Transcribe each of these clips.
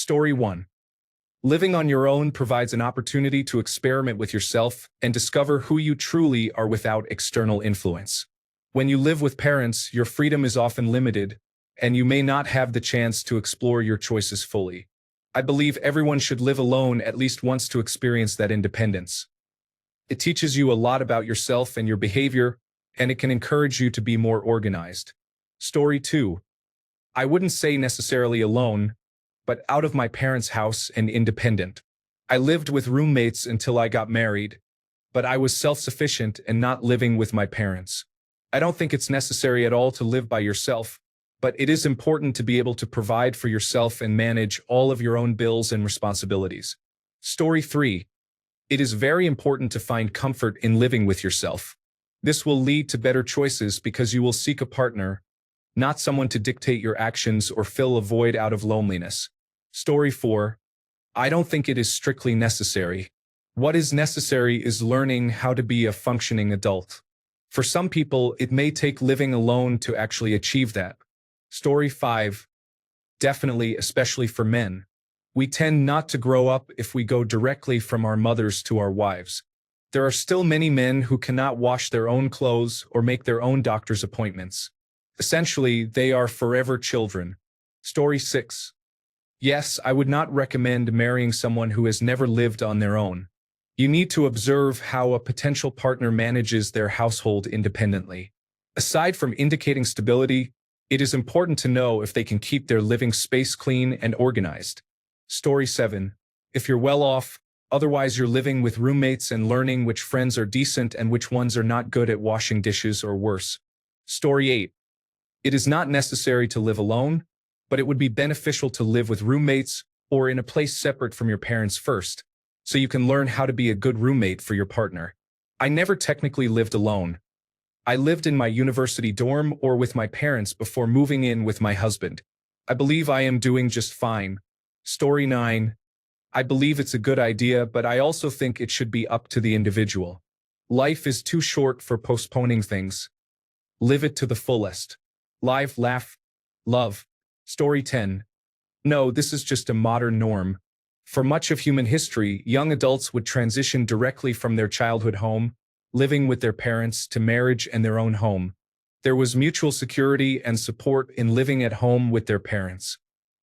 Story 1. Living on your own provides an opportunity to experiment with yourself and discover who you truly are without external influence. When you live with parents, your freedom is often limited, and you may not have the chance to explore your choices fully. I believe everyone should live alone at least once to experience that independence. It teaches you a lot about yourself and your behavior, and it can encourage you to be more organized. Story 2. I wouldn't say necessarily alone, but out of my parents' house and independent. I lived with roommates until I got married, but I was self-sufficient and not living with my parents. I don't think it's necessary at all to live by yourself, but it is important to be able to provide for yourself and manage all of your own bills and responsibilities. Story 3. It is very important to find comfort in living with yourself. This will lead to better choices because you will seek a partner, not someone to dictate your actions or fill a void out of loneliness. Story 4. I don't think it is strictly necessary. What is necessary is learning how to be a functioning adult. For some people, it may take living alone to actually achieve that. Story 5. Definitely, especially for men. We tend not to grow up if we go directly from our mothers to our wives. There are still many men who cannot wash their own clothes or make their own doctor's appointments. Essentially, they are forever children. Story 6. Yes, I would not recommend marrying someone who has never lived on their own. You need to observe how a potential partner manages their household independently. Aside from indicating stability, it is important to know if they can keep their living space clean and organized. Story 7. If you're well off, otherwise you're living with roommates and learning which friends are decent and which ones are not good at washing dishes or worse. Story 8. It is not necessary to live alone, but it would be beneficial to live with roommates or in a place separate from your parents first, so you can learn how to be a good roommate for your partner. I never technically lived alone. I lived in my university dorm or with my parents before moving in with my husband. I believe I am doing just fine. Story 9. I believe it's a good idea, but I also think it should be up to the individual. Life is too short for postponing things. Live it to the fullest. Live, laugh, love. Story 10. No, this is just a modern norm. For much of human history, young adults would transition directly from their childhood home, living with their parents, to marriage and their own home. There was mutual security and support in living at home with their parents.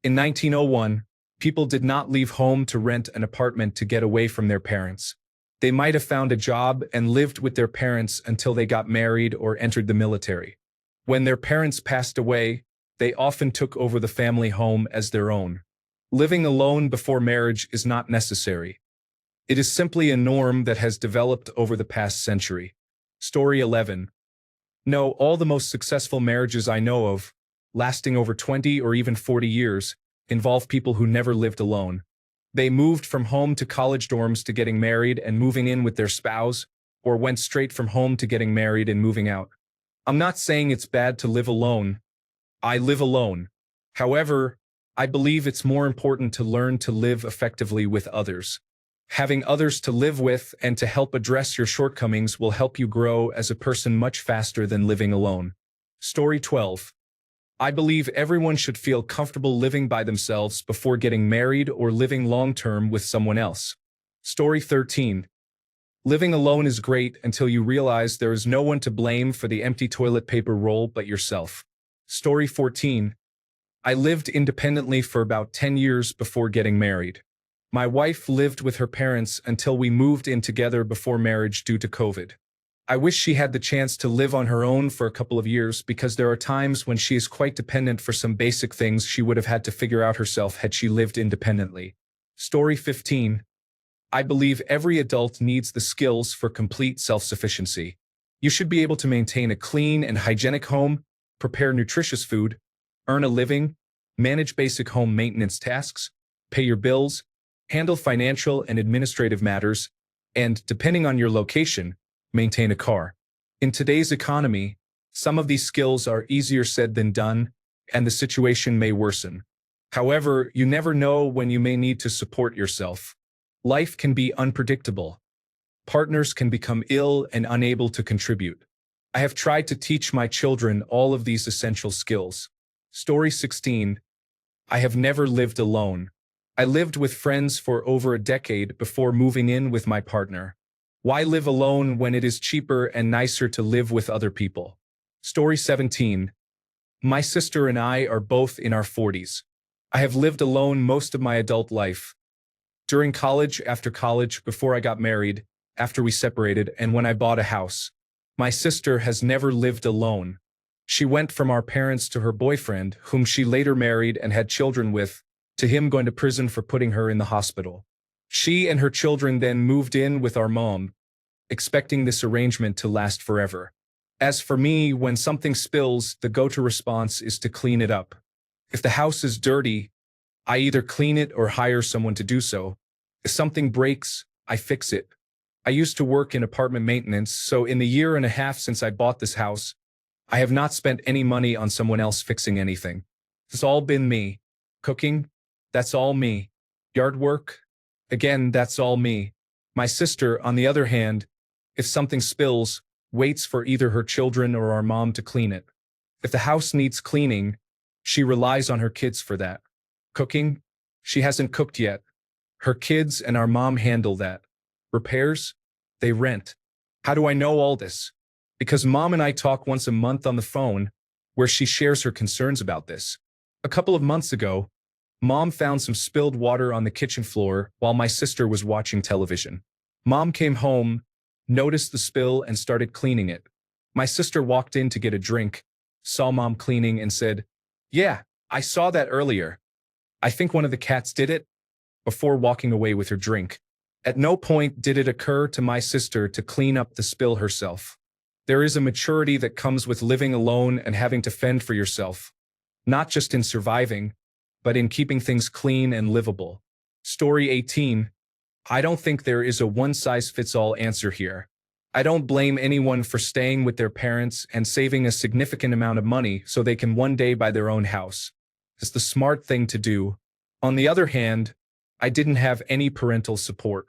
In 1901, people did not leave home to rent an apartment to get away from their parents. They might have found a job and lived with their parents until they got married or entered the military. When their parents passed away, they often took over the family home as their own. Living alone before marriage is not necessary. It is simply a norm that has developed over the past century. Story 11. No, all the most successful marriages I know of, lasting over 20 or even 40 years, involve people who never lived alone. They moved from home to college dorms to getting married and moving in with their spouse, or went straight from home to getting married and moving out. I'm not saying it's bad to live alone. I live alone. However, I believe it's more important to learn to live effectively with others. Having others to live with and to help address your shortcomings will help you grow as a person much faster than living alone. Story 12. I believe everyone should feel comfortable living by themselves before getting married or living long-term with someone else. Story 13. Living alone is great until you realize there is no one to blame for the empty toilet paper roll but yourself. Story 14. I lived independently for about 10 years before getting married. My wife lived with her parents until we moved in together before marriage due to COVID. I wish she had the chance to live on her own for a couple of years because there are times when she is quite dependent for some basic things she would have had to figure out herself had she lived independently. Story 15. I believe every adult needs the skills for complete self-sufficiency. You should be able to maintain a clean and hygienic home, prepare nutritious food, earn a living, manage basic home maintenance tasks, pay your bills, handle financial and administrative matters, and, depending on your location, maintain a car. In today's economy, some of these skills are easier said than done, and the situation may worsen. However, you never know when you may need to support yourself. Life can be unpredictable. Partners can become ill and unable to contribute. I have tried to teach my children all of these essential skills. Story 16. I have never lived alone. I lived with friends for over a decade before moving in with my partner. Why live alone when it is cheaper and nicer to live with other people? Story 17. My sister and I are both in our 40s. I have lived alone most of my adult life. During college, after college, before I got married, after we separated, and when I bought a house. My sister has never lived alone. She went from our parents to her boyfriend, whom she later married and had children with, to him going to prison for putting her in the hospital. She and her children then moved in with our mom, expecting this arrangement to last forever. As for me, when something spills, the go-to response is to clean it up. If the house is dirty, I either clean it or hire someone to do so. If something breaks, I fix it. I used to work in apartment maintenance, so in the year and a half since I bought this house, I have not spent any money on someone else fixing anything. It's all been me. Cooking? That's all me. Yard work? Again, that's all me. My sister, on the other hand, if something spills, waits for either her children or our mom to clean it. If the house needs cleaning, she relies on her kids for that. Cooking? She hasn't cooked yet. Her kids and our mom handle that. Repairs? They rent. How do I know all this? Because Mom and I talk once a month on the phone, where she shares her concerns about this. A couple of months ago, Mom found some spilled water on the kitchen floor while my sister was watching television. Mom came home, noticed the spill, and started cleaning it. My sister walked in to get a drink, saw Mom cleaning, and said, "Yeah, I saw that earlier. I think one of the cats did it," before walking away with her drink. At no point did it occur to my sister to clean up the spill herself. There is a maturity that comes with living alone and having to fend for yourself, not just in surviving, but in keeping things clean and livable. Story 18. I don't think there is a one-size-fits-all answer here. I don't blame anyone for staying with their parents and saving a significant amount of money so they can one day buy their own house. It's the smart thing to do. On the other hand, I didn't have any parental support.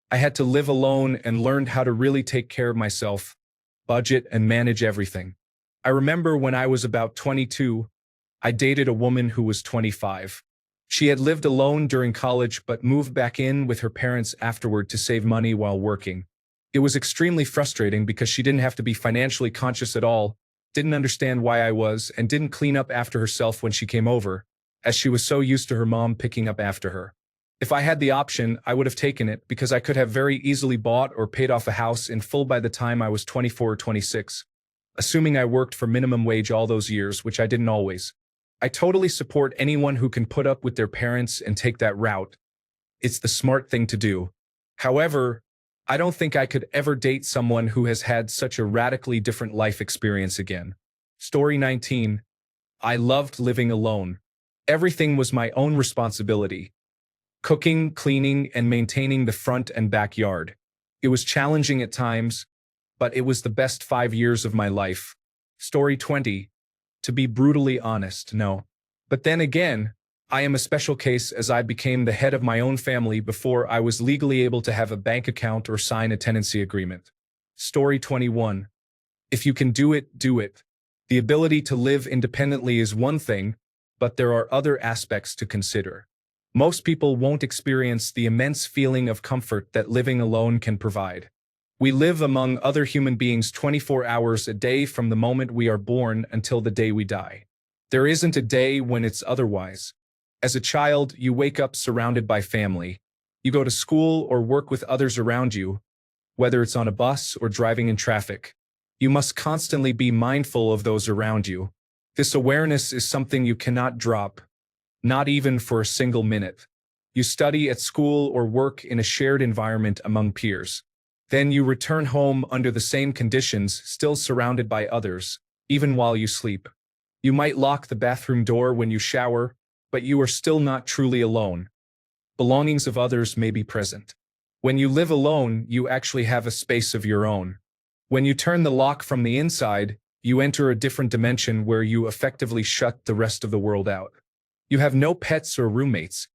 I had to live alone and learned how to really take care of myself, budget, and manage everything. I remember when I was about 22, I dated a woman who was 25. She had lived alone during college but moved back in with her parents afterward to save money while working. It was extremely frustrating because she didn't have to be financially conscious at all, didn't understand why I was, and didn't clean up after herself when she came over, as she was so used to her mom picking up after her. If I had the option, I would have taken it because I could have very easily bought or paid off a house in full by the time I was 24 or 26, assuming I worked for minimum wage all those years, which I didn't always. I totally support anyone who can put up with their parents and take that route. It's the smart thing to do. However, I don't think I could ever date someone who has had such a radically different life experience again. Story 19. I loved living alone. Everything was my own responsibility. Cooking, cleaning, and maintaining the front and backyard. It was challenging at times, but it was the best 5 years of my life. Story 20. To be brutally honest, no. But then again, I am a special case as I became the head of my own family before I was legally able to have a bank account or sign a tenancy agreement. Story 21. If you can do it, do it. The ability to live independently is one thing, but there are other aspects to consider. Most people won't experience the immense feeling of comfort that living alone can provide. We live among other human beings 24 hours a day from the moment we are born until the day we die. There isn't a day when it's otherwise. As a child, you wake up surrounded by family. You go to school or work with others around you, whether it's on a bus or driving in traffic. You must constantly be mindful of those around you. This awareness is something you cannot drop, not even for a single minute. You study at school or work in a shared environment among peers. Then you return home under the same conditions, still surrounded by others, even while you sleep. You might lock the bathroom door when you shower, but you are still not truly alone. Belongings of others may be present. When you live alone, you actually have a space of your own. When you turn the lock from the inside, you enter a different dimension where you effectively shut the rest of the world out. You have no pets or roommates.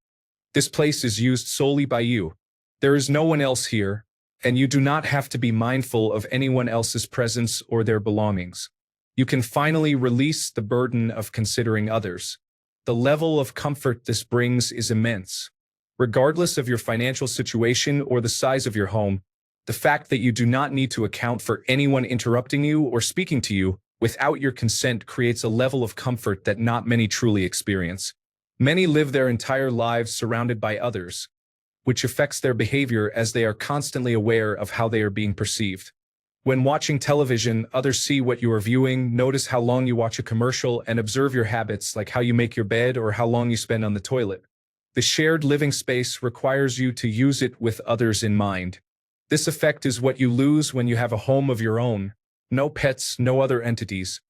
This place is used solely by you. There is no one else here, and you do not have to be mindful of anyone else's presence or their belongings. You can finally release the burden of considering others. The level of comfort this brings is immense. Regardless of your financial situation or the size of your home, the fact that you do not need to account for anyone interrupting you or speaking to you without your consent creates a level of comfort that not many truly experience. Many live their entire lives surrounded by others, which affects their behavior as they are constantly aware of how they are being perceived. When watching television, others see what you are viewing, notice how long you watch a commercial, and observe your habits like how you make your bed or how long you spend on the toilet. The shared living space requires you to use it with others in mind. This effect is what you lose when you have a home of your own. No pets, no other entities.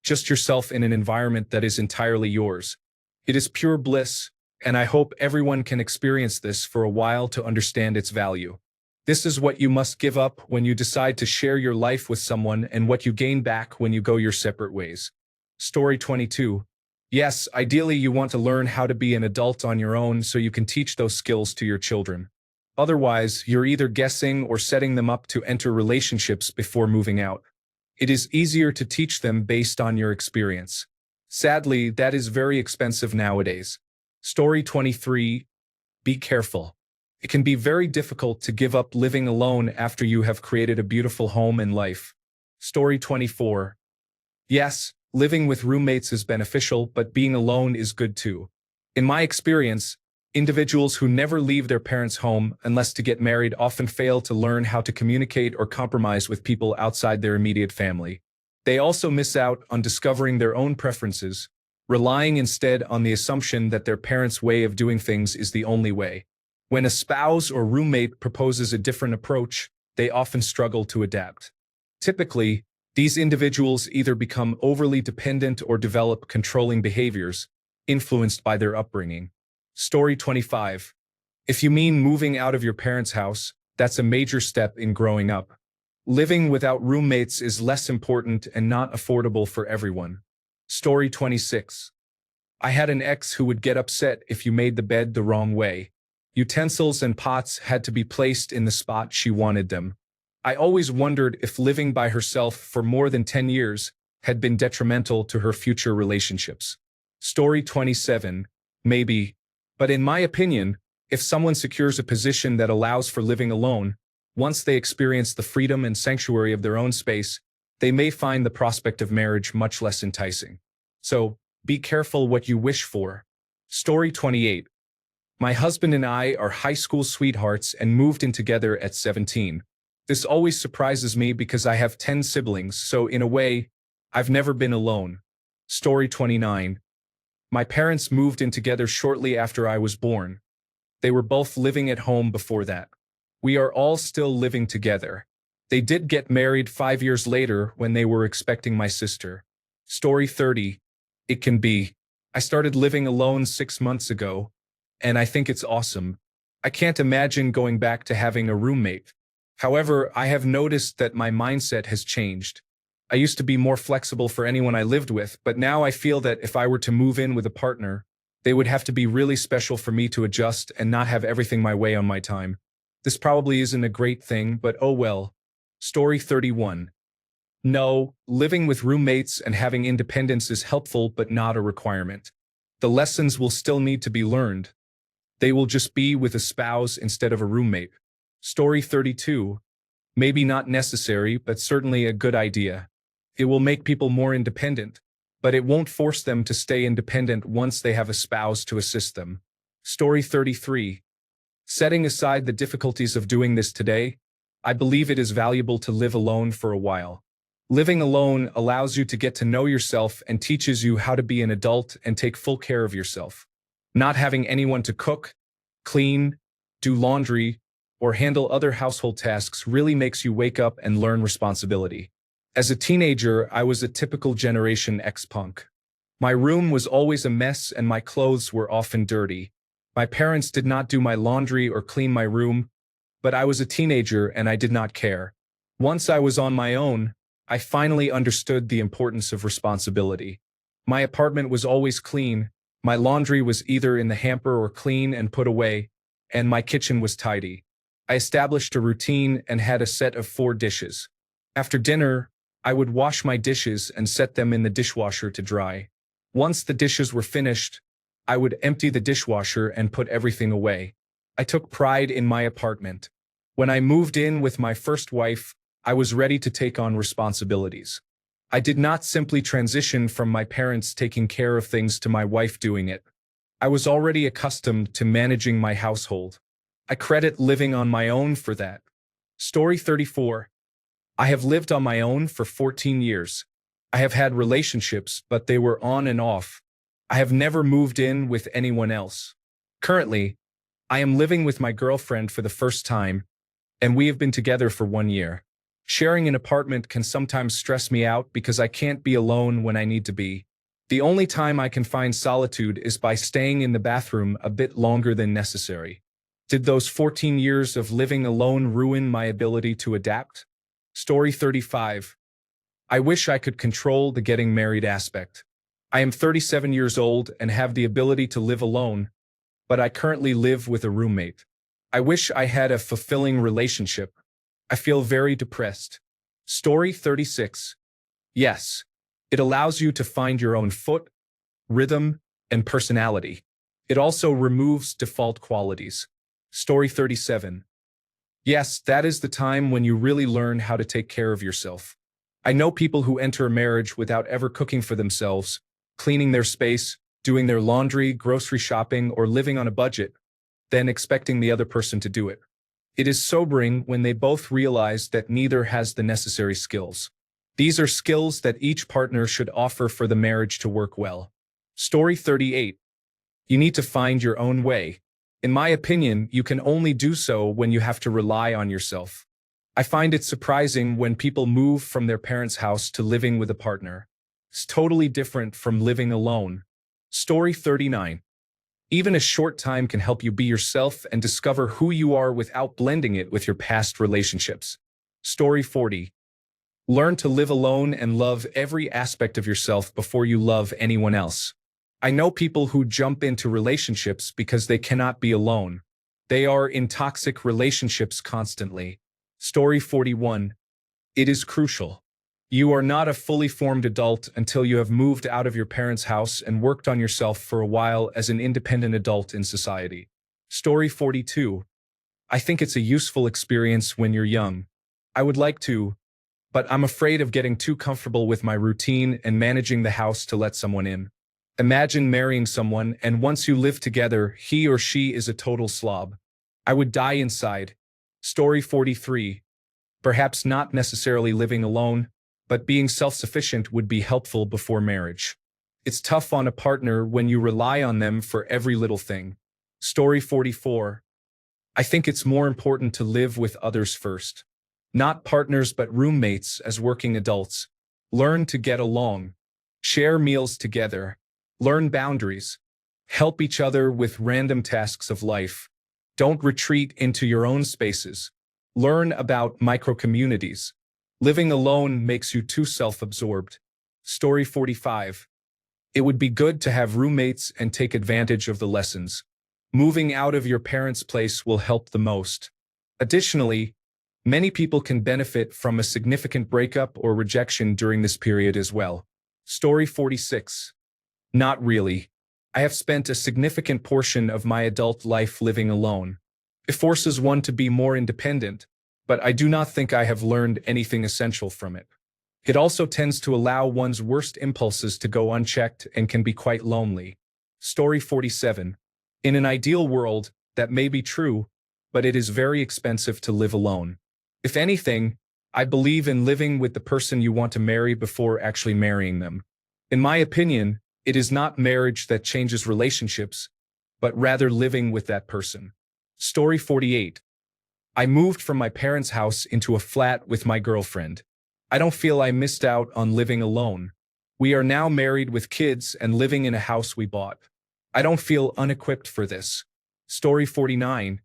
Just yourself in an environment that is entirely yours. It is pure bliss, and I hope everyone can experience this for a while to understand its value. This is what you must give up when you decide to share your life with someone and what you gain back when you go your separate ways. Story 22. Yes, ideally you want to learn how to be an adult on your own so you can teach those skills to your children. Otherwise, you're either guessing or setting them up to enter relationships before moving out. It is easier to teach them based on your experience. Sadly, that is very expensive nowadays. Story 23. Be careful. It can be very difficult to give up living alone after you have created a beautiful home and life. Story 24. Yes, living with roommates is beneficial, but being alone is good too. In my experience, individuals who never leave their parents' home unless to get married often fail to learn how to communicate or compromise with people outside their immediate family. They also miss out on discovering their own preferences, relying instead on the assumption that their parents' way of doing things is the only way. When a spouse or roommate proposes a different approach, they often struggle to adapt. Typically, these individuals either become overly dependent or develop controlling behaviors, influenced by their upbringing. Story 25. If you mean moving out of your parents' house, that's a major step in growing up. Living without roommates is less important and not affordable for everyone. Story 26. I had an ex who would get upset if you made the bed the wrong way. Utensils and pots had to be placed in the spot she wanted them. I always wondered if living by herself for more than 10 years had been detrimental to her future relationships. Story 27. Maybe. But in my opinion, if someone secures a position that allows for living alone, once they experience the freedom and sanctuary of their own space, they may find the prospect of marriage much less enticing. So, be careful what you wish for. Story 28. My husband and I are high school sweethearts and moved in together at 17. This always surprises me because I have 10 siblings, so in a way, I've never been alone. Story 29. My parents moved in together shortly after I was born. They were both living at home before that. We are all still living together. They did get married 5 years later when they were expecting my sister. Story 30. It can be. I started living alone 6 months ago, and I think it's awesome. I can't imagine going back to having a roommate. However, I have noticed that my mindset has changed. I used to be more flexible for anyone I lived with, but now I feel that if I were to move in with a partner, they would have to be really special for me to adjust and not have everything my way on my time. This probably isn't a great thing, but oh well. Story 31. No, living with roommates and having independence is helpful but not a requirement. The lessons will still need to be learned. They will just be with a spouse instead of a roommate. Story 32. Maybe not necessary, but certainly a good idea. It will make people more independent, but it won't force them to stay independent once they have a spouse to assist them. Story 33. Setting aside the difficulties of doing this today, I believe it is valuable to live alone for a while. Living alone allows you to get to know yourself and teaches you how to be an adult and take full care of yourself. Not having anyone to cook, clean, do laundry, or handle other household tasks really makes you wake up and learn responsibility. As a teenager, I was a typical Generation X punk. My room was always a mess and my clothes were often dirty. My parents did not do my laundry or clean my room, but I was a teenager and I did not care. Once I was on my own, I finally understood the importance of responsibility. My apartment was always clean, my laundry was either in the hamper or clean and put away, and my kitchen was tidy. I established a routine and had a set of 4 dishes. After dinner, I would wash my dishes and set them in the dishwasher to dry. Once the dishes were finished, I would empty the dishwasher and put everything away. I took pride in my apartment. When I moved in with my first wife, I was ready to take on responsibilities. I did not simply transition from my parents taking care of things to my wife doing it. I was already accustomed to managing my household. I credit living on my own for that. Story 34. I have lived on my own for 14 years. I have had relationships, but they were on and off. I have never moved in with anyone else. Currently, I am living with my girlfriend for the first time, and we have been together for 1 year. Sharing an apartment can sometimes stress me out because I can't be alone when I need to be. The only time I can find solitude is by staying in the bathroom a bit longer than necessary. Did those 14 years of living alone ruin my ability to adapt? Story 35. I wish I could control the getting married aspect. I am 37 years old and have the ability to live alone, but I currently live with a roommate. I wish I had a fulfilling relationship. I feel very depressed. Story 36. Yes, it allows you to find your own foot, rhythm, and personality. It also removes default qualities. Story 37. Yes, that is the time when you really learn how to take care of yourself. I know people who enter a marriage without ever cooking for themselves, cleaning their space, doing their laundry, grocery shopping, or living on a budget, then expecting the other person to do it. It is sobering when they both realize that neither has the necessary skills. These are skills that each partner should offer for the marriage to work well. Story 38. You need to find your own way. In my opinion, you can only do so when you have to rely on yourself. I find it surprising when people move from their parents' house to living with a partner. It's totally different from living alone. Story 39. Even a short time can help you be yourself and discover who you are without blending it with your past relationships. Story 40. Learn to live alone and love every aspect of yourself before you love anyone else. I know people who jump into relationships because they cannot be alone. They are in toxic relationships constantly. Story 41. It is crucial. You are not a fully formed adult until you have moved out of your parents' house and worked on yourself for a while as an independent adult in society. Story 42. I think it's a useful experience when you're young. I would like to, but I'm afraid of getting too comfortable with my routine and managing the house to let someone in. Imagine marrying someone and once you live together, he or she is a total slob. I would die inside. Story 43. Perhaps not necessarily living alone, but being self-sufficient would be helpful before marriage. It's tough on a partner when you rely on them for every little thing. Story 44. I think it's more important to live with others first. Not partners but roommates as working adults. Learn to get along. Share meals together. Learn boundaries. Help each other with random tasks of life. Don't retreat into your own spaces. Learn about micro-communities. Living alone makes you too self-absorbed. Story 45. It would be good to have roommates and take advantage of the lessons. Moving out of your parents' place will help the most. Additionally, many people can benefit from a significant breakup or rejection during this period as well. Story 46. Not really. I have spent a significant portion of my adult life living alone. It forces one to be more independent, but I do not think I have learned anything essential from it. It also tends to allow one's worst impulses to go unchecked and can be quite lonely. Story 47. In an ideal world, that may be true, but it is very expensive to live alone. If anything, I believe in living with the person you want to marry before actually marrying them. In my opinion, it is not marriage that changes relationships, but rather living with that person. Story 48. I moved from my parents' house into a flat with my girlfriend. I don't feel I missed out on living alone. We are now married with kids and living in a house we bought. I don't feel unequipped for this. Story 49.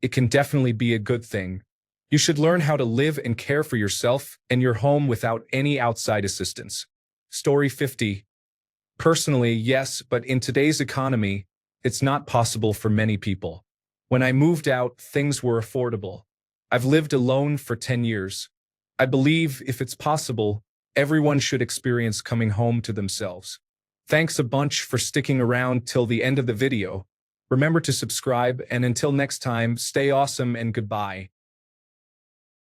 It can definitely be a good thing. You should learn how to live and care for yourself and your home without any outside assistance. Story 50. Personally, yes, but in today's economy, it's not possible for many people. When I moved out, things were affordable. I've lived alone for 10 years. I believe if it's possible, everyone should experience coming home to themselves. Thanks a bunch for sticking around till the end of the video. Remember to subscribe, and until next time, stay awesome and goodbye.